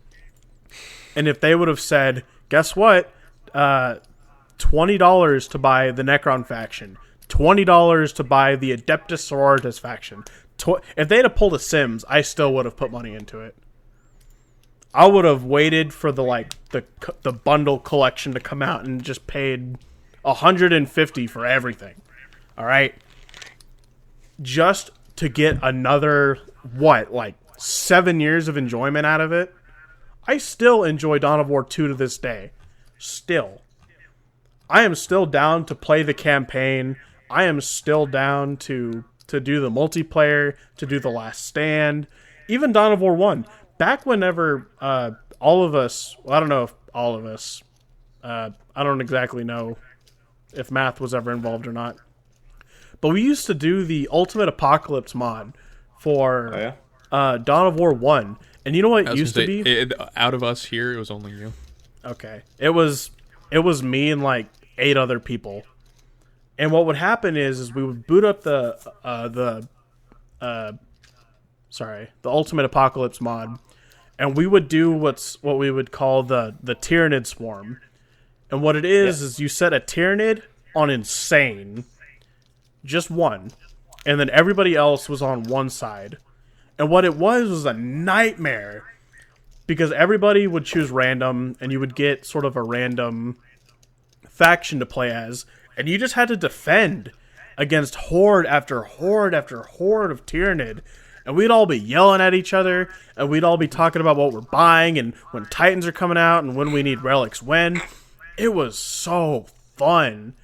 and if they would have said, guess what? $20 to buy the Necron faction, $20 to buy the Adeptus Sororitas faction. If they'd have pulled a Sims, I still would have put money into it. I would have waited for the bundle collection to come out and just paid $150 for everything. All right, just to get another 7 years of enjoyment out of it. I still enjoy Dawn of War 2 to this day. Still, I am still down to play the campaign. I am still down to do the multiplayer, to do the Last Stand, even Dawn of War 1. Back whenever all of us, well, I don't know if all of us, I don't exactly know if math was ever involved or not, but we used to do the Ultimate Apocalypse mod for Dawn of War 1. And you know what it used to be? Out of us here, it was only you. Okay. It was me and like 8 other people. And what would happen is we would boot up the Ultimate Apocalypse mod, and we would do what we would call the Tyranid Swarm. And what it is you set a Tyranid on Insane, just one, and then everybody else was on one side. And what it was a nightmare, because everybody would choose random, and you would get sort of a random faction to play as, and you just had to defend against horde after horde after horde of Tyranid. And we'd all be yelling at each other, and we'd all be talking about what we're buying, and when Titans are coming out, and when we need relics when. It was so fun.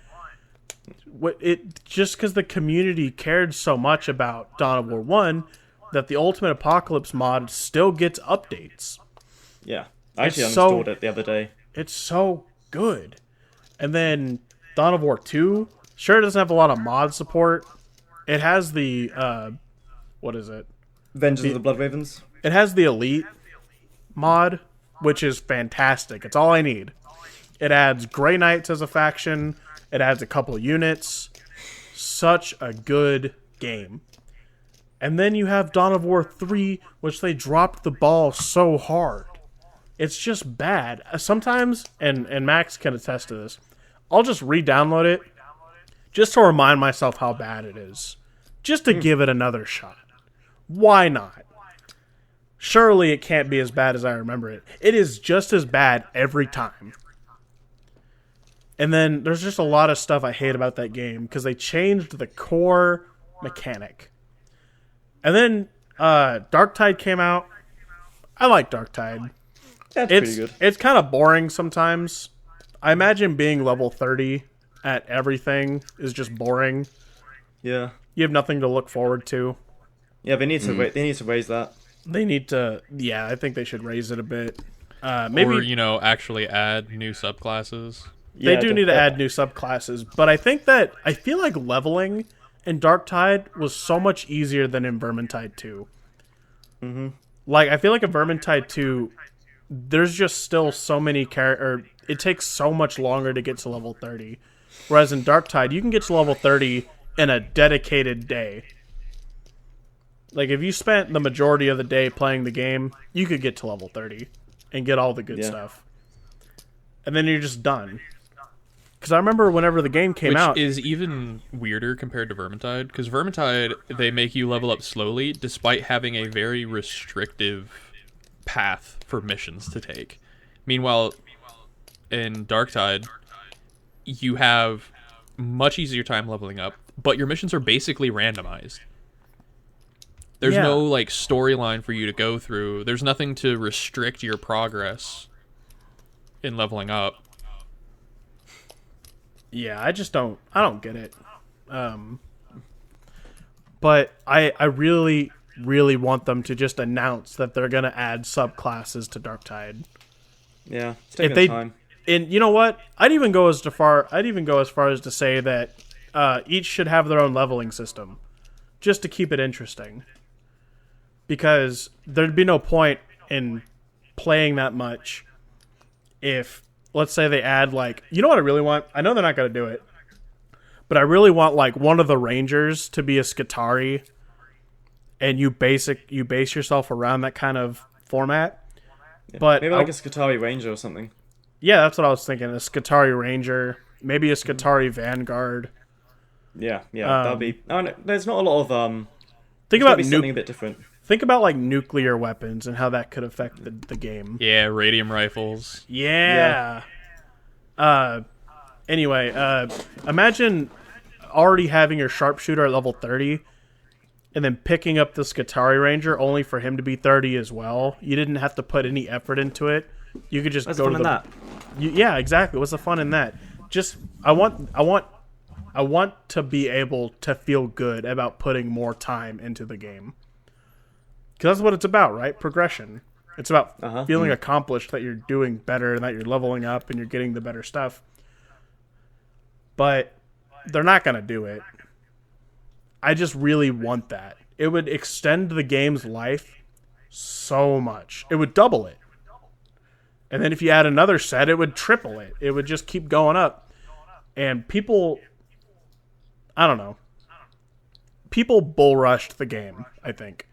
It just because the community cared so much about Dawn of War 1 that the Ultimate Apocalypse mod still gets updates. Yeah. I actually It's uninstalled it the other day. It's so good. And then Dawn of War 2, sure, it doesn't have a lot of mod support. It has the, what is it? Vengeance of the Blood Ravens. It has the Elite mod, which is fantastic. It's all I need. It adds Grey Knights as a faction. It adds a couple units. Such a good game. And then you have Dawn of War 3, which they dropped the ball so hard. It's just bad. Sometimes, and Max can attest to this, I'll just re-download it just to remind myself how bad it is. Just to give it another shot. Why not? Surely it can't be as bad as I remember it. It is just as bad every time. And then there's just a lot of stuff I hate about that game because they changed the core mechanic. And then Darktide came out. I like Darktide. That's pretty good. It's kind of boring sometimes. I imagine being level 30 at everything is just boring. Yeah. You have nothing to look forward to. Yeah, they need to they need to raise that. They need to, yeah, I think they should raise it a bit. Maybe Or, actually add new subclasses. they do need to add new subclasses, but I feel like leveling in Darktide was so much easier than in Vermintide 2. Mm-hmm. Like, I feel like in Vermintide 2, there's just still so many it takes so much longer to get to level 30. Whereas in Darktide, you can get to level 30 in a dedicated day. Like, if you spent the majority of the day playing the game, you could get to level 30 and get all the good stuff. And then you're just done. Because I remember whenever the game came out... Which is even weirder compared to Vermintide, because Vermintide, they make you level up slowly, despite having a very restrictive path for missions to take. Meanwhile, in Darktide, you have much easier time leveling up, but your missions are basically randomized. There's no like storyline for you to go through. There's nothing to restrict your progress in leveling up. Yeah, I don't get it. But I really, really want them to just announce that they're going to add subclasses to Darktide. Yeah, it's taking time. And you know what? I'd even go as far as to say that each should have their own leveling system, just to keep it interesting. Because there'd be no point in playing that much if, let's say, they add like, you know what I really want? I know they're not going to do it, but I really want like one of the Rangers to be a Skitarii, and you base yourself around that kind of format. Yeah, but maybe like a Skitarii Ranger or something. Yeah, that's what I was thinking. A Skitarii Ranger, maybe a Skitarii Vanguard. Yeah, that'd be. Oh, no, there's not a lot of Think about something a bit different. Think about like nuclear weapons and how that could affect the game. Yeah, radium rifles. Yeah. Anyway, imagine already having your sharpshooter at level 30 and then picking up the Skitarii Ranger only for him to be 30 as well. You didn't have to put any effort into it. You could just go to that. Yeah, exactly. What's the fun in that? Just I want to be able to feel good about putting more time into the game. Because that's what it's about, right? Progression. It's about feeling accomplished, that you're doing better and that you're leveling up and you're getting the better stuff. But they're not going to do it. I just really want that. It would extend the game's life so much. It would double it. And then if you add another set, it would triple it. It would just keep going up. And people... I don't know. People bull rushed the game, I think.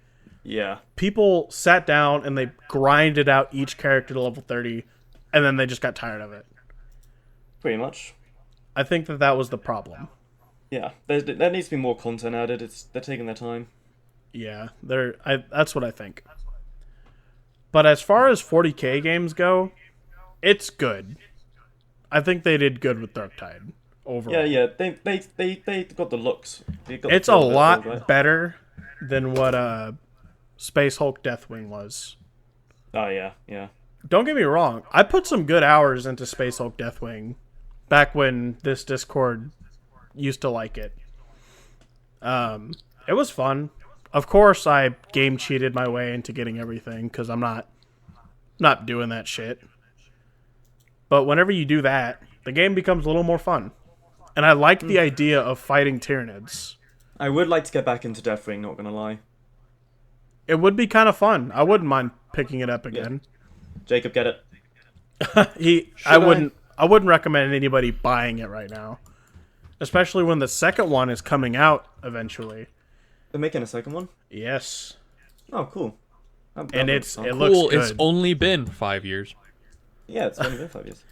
Yeah. People sat down and they grinded out each character to level 30, and then they just got tired of it. Pretty much. I think that was the problem. Yeah, there needs to be more content added. They're taking their time. Yeah, that's what I think. But as far as 40K games go, it's good. I think they did good with Darktide overall. Yeah, they got the looks. It's a lot better than what Space Hulk Deathwing was. Oh yeah. Don't get me wrong. I put some good hours into Space Hulk Deathwing back when this Discord used to like it. It was fun. Of course, I game cheated my way into getting everything because I'm not doing that shit. But whenever you do that, the game becomes a little more fun. And I like the idea of fighting Tyranids. I would like to get back into Deathwing, not gonna lie. It would be kind of fun. I wouldn't mind picking it up again. Yeah. Jacob, get it. I wouldn't recommend anybody buying it right now. Especially when the second one is coming out eventually. They're making a second one? Yes. Oh, cool. And it Cool, looks good. it's only been 5 years. Yeah, it's only been 5 years.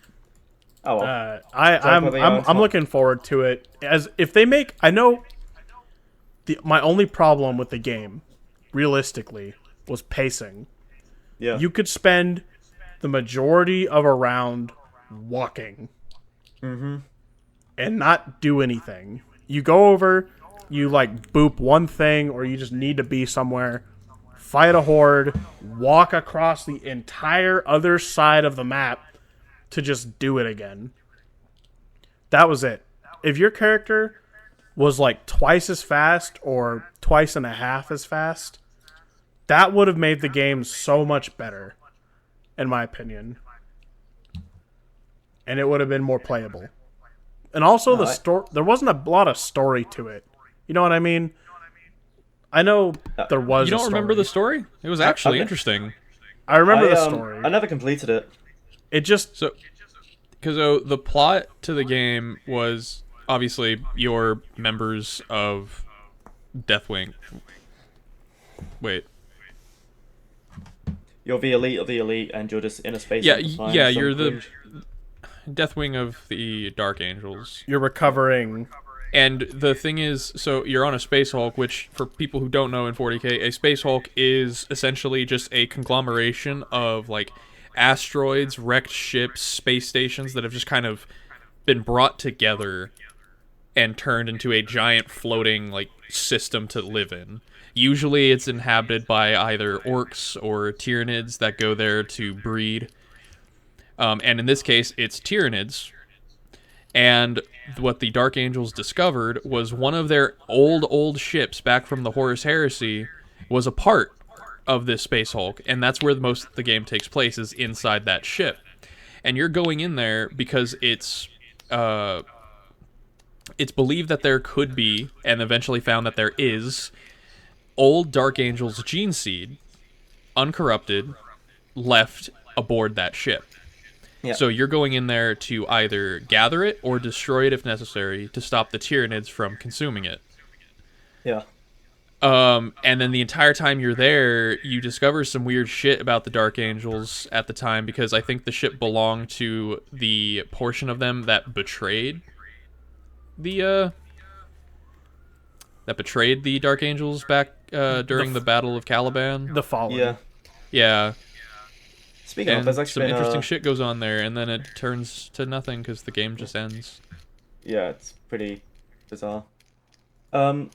Oh well. I'm looking forward to it. As if they make, I know. My only problem with the game, realistically, was pacing. Yeah. You could spend the majority of a round walking, and not do anything. You go over, you like boop one thing or you just need to be somewhere, fight a horde, walk across the entire other side of the map to just do it again. That was it. If your character was like twice as fast or twice and a half as fast, that would have made the game so much better, in my opinion. And it would have been more playable. And also the story, there wasn't a lot of story to it. You know what I mean? I know there was You don't remember the story? It was actually interesting. I remember the story. I never completed it. It just... So, because the plot to the game was obviously you're members of Deathwing. Wait. You're the elite of the elite, and you're just in a space. Yeah, you're the Deathwing of the Dark Angels. You're recovering... And the thing is, so you're on a Space Hulk, which, for people who don't know in 40k, a Space Hulk is essentially just a conglomeration of, like, asteroids, wrecked ships, space stations that have just kind of been brought together and turned into a giant floating, like, system to live in. Usually it's inhabited by either orcs or Tyranids that go there to breed. And in this case, it's Tyranids. And what the Dark Angels discovered was one of their old ships back from the Horus Heresy was a part of this Space Hulk, and that's where most of the game takes place, is inside that ship. And you're going in there because it's believed that there could be, and eventually found that there is, old Dark Angels gene seed, uncorrupted, left aboard that ship. Yeah. So you're going in there to either gather it or destroy it if necessary to stop the Tyranids from consuming it. Yeah. And then the entire time you're there, you discover some weird shit about the Dark Angels at the time, because I think the ship belonged to the portion of them that betrayed the Dark Angels back during the Battle of Caliban. The Fallen. Yeah. Yeah. Speaking of, And there's actually some interesting shit goes on there, and then it turns to nothing because the game just ends. Yeah, it's pretty bizarre.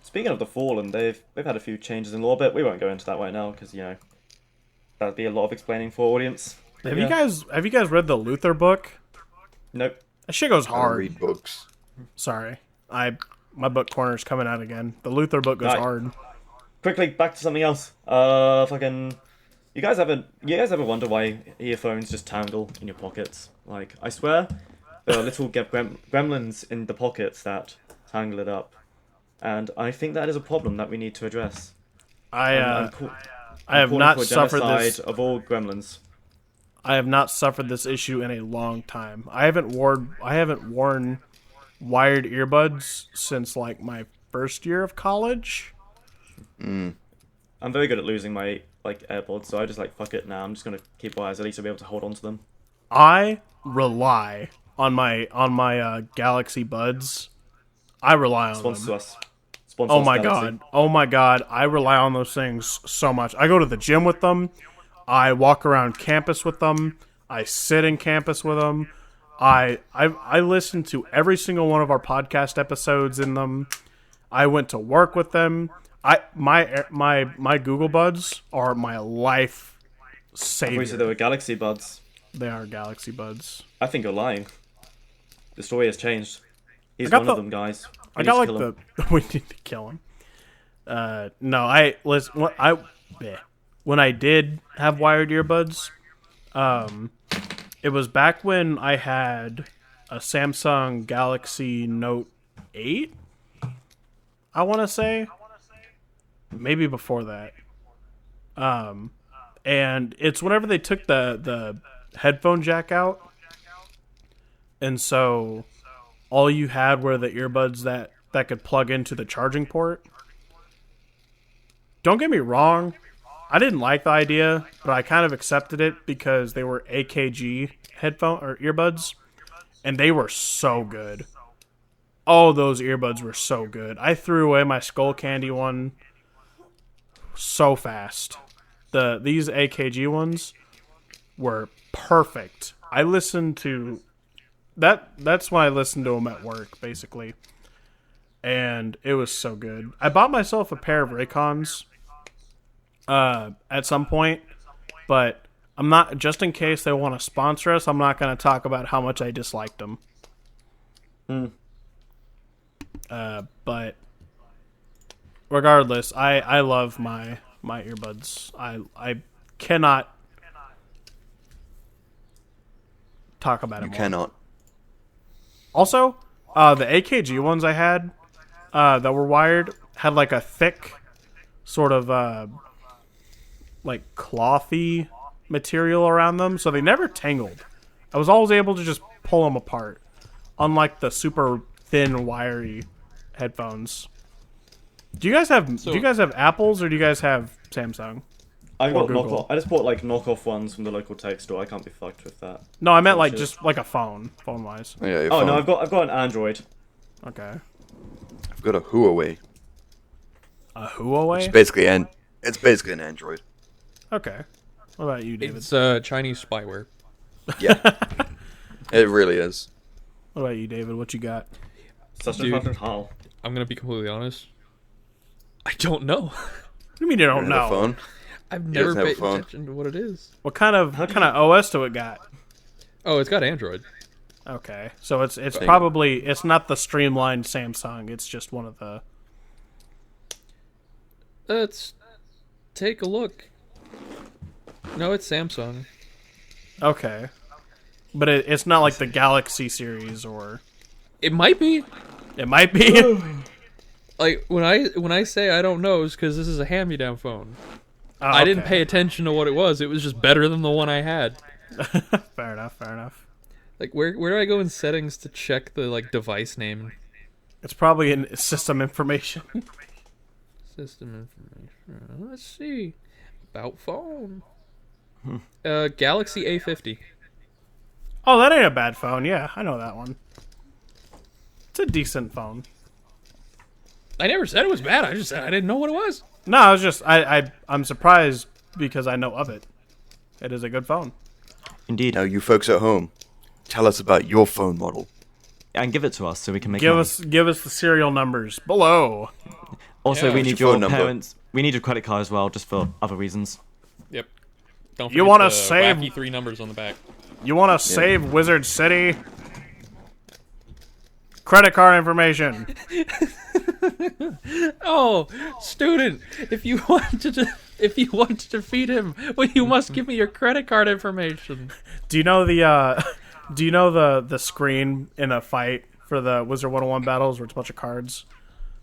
Speaking of the Fallen, they've had a few changes in lore, but we won't go into that right now because that'd be a lot of explaining for audience. Have you guys read the Luther book? Nope. That shit goes I don't hard. read books. Sorry. My book corner's coming out again. The Luther book goes Right. hard. Quickly back to something else. You guys ever wonder why earphones just tangle in your pockets? Like, I swear, there are little gremlins in the pockets that tangle it up, and I think that is a problem that we need to address. I have calling not for a suffered genocide this. of all gremlins. I have not suffered this issue in a long time. I haven't worn wired earbuds since like my first year of college. I'm very good at losing my AirPods, so I just fuck it now. I'm just gonna keep wires. At least I'll be able to hold on to them. I rely on my Galaxy Buds. I rely on Sponsor them. us. Sponsor Oh us, my Galaxy. god. Oh my god. I rely on those things so much. I go to the gym with them. I walk around campus with them. I sit in campus with them. I listen to every single one of our podcast episodes in them. I went to work with them. My Google Buds are my life savior. We said they were Galaxy Buds. They are Galaxy Buds. I think you're lying. The story has changed. He's got one of the- them, guys. I We got need like to kill the him. we need to kill him. No, I listen. When I did have wired earbuds, it was back when I had a Samsung Galaxy Note 8. I want to say, maybe before that. And it's whenever they took the headphone jack out, and so all you had were the earbuds that could plug into the charging port. Don't get me wrong, I didn't like the idea, but I kind of accepted it because they were AKG headphone or earbuds, and they were so good. Oh, those earbuds were so good. I threw away my Skull Candy one so fast. These AKG ones were perfect. I listened to that. That's when I listened to them at work, basically. and it was so good. I bought myself a pair of Raycons at some point, but I'm not, just in case they want to sponsor us, I'm not going to talk about how much I disliked them. But regardless, I love my earbuds. I cannot talk about it You more. cannot. Also, the AKG ones I had that were wired had like a thick sort of like clothy material around them, so they never tangled. I was always able to just pull them apart, unlike the super thin wiry headphones. Do you guys have Apples or do you guys have Samsung? I got Google. knockoff. I just bought like knockoff ones from the local tech store. I can't be fucked with that. No, I meant like Bullshit. just like a phone wise. Oh, yeah, your Oh phone. no, I've got an Android. Okay. I've got a Huawei. A Huawei? It's basically an Android. Okay. What about you, David? It's Chinese spyware. Yeah. It really is. What about you, David? What you got? Such a Dude. fucking hell. I'm gonna be completely honest. I don't know. What do you mean you don't You have a know? phone? I've doesn't never have a paid phone. attention to what it is. What kind of OS do it got? Oh, it's got Android. Okay, so it's it. probably it's not the streamlined Samsung. It's just one of the. Let's take a look. No, it's Samsung. Okay, but it's not like the Galaxy series, or It might be. it might be. Like when I say I don't know, is because this is a hand-me-down phone. Oh, I didn't okay. pay attention to what it was. It was just better than the one I had. Fair enough. Fair enough. Like where do I go in settings to check the like device name? It's probably in system information. System information. Let's see. About phone. Galaxy A50. Oh, that ain't a bad phone. Yeah, I know that one. It's a decent phone. I never said it was bad. I just said I didn't know what it was. No, I was just I'm surprised because I know of it. It is a good phone. Indeed. Now, you folks at home, tell us about your phone model. And give it to us so we can make Give money. us the serial numbers below. Also, Yeah. we What's need your your phone number? parents. We need your credit card as well, just for other reasons. Yep. Don't You forget wanna the save- wacky 3 numbers on the back. You want to save Wizard City? Credit card information. Oh, student, if you want to defeat him, well, you must give me your credit card information. Do you know the screen in a fight for the Wizard 101 battles where it's a bunch of cards?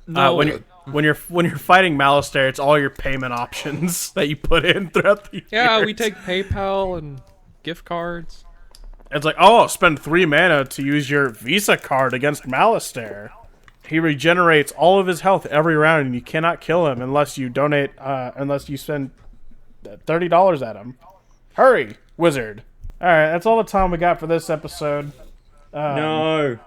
No, When you're fighting Malastare, it's all your payment options that you put in throughout the yeah, years. we take PayPal and gift cards. It's like, oh, spend 3 mana to use your Visa card against Malastare. He regenerates all of his health every round, and you cannot kill him unless you donate, unless you spend $30 at him. Hurry, wizard! All right, that's all the time we got for this episode. No.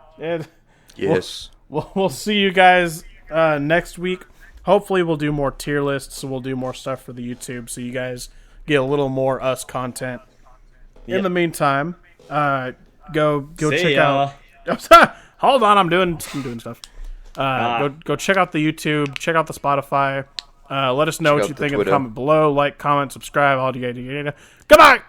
Yes. We'll see you guys next week. Hopefully, we'll do more tier lists. So we'll do more stuff for the YouTube, so you guys get a little more us content. In the meantime, go See check ya. out. Hold on, I'm doing stuff. Go check out the YouTube, check out the Spotify. Let us know Check what out you the think in the Twitter. comment below. Like, comment, subscribe, all the Goodbye.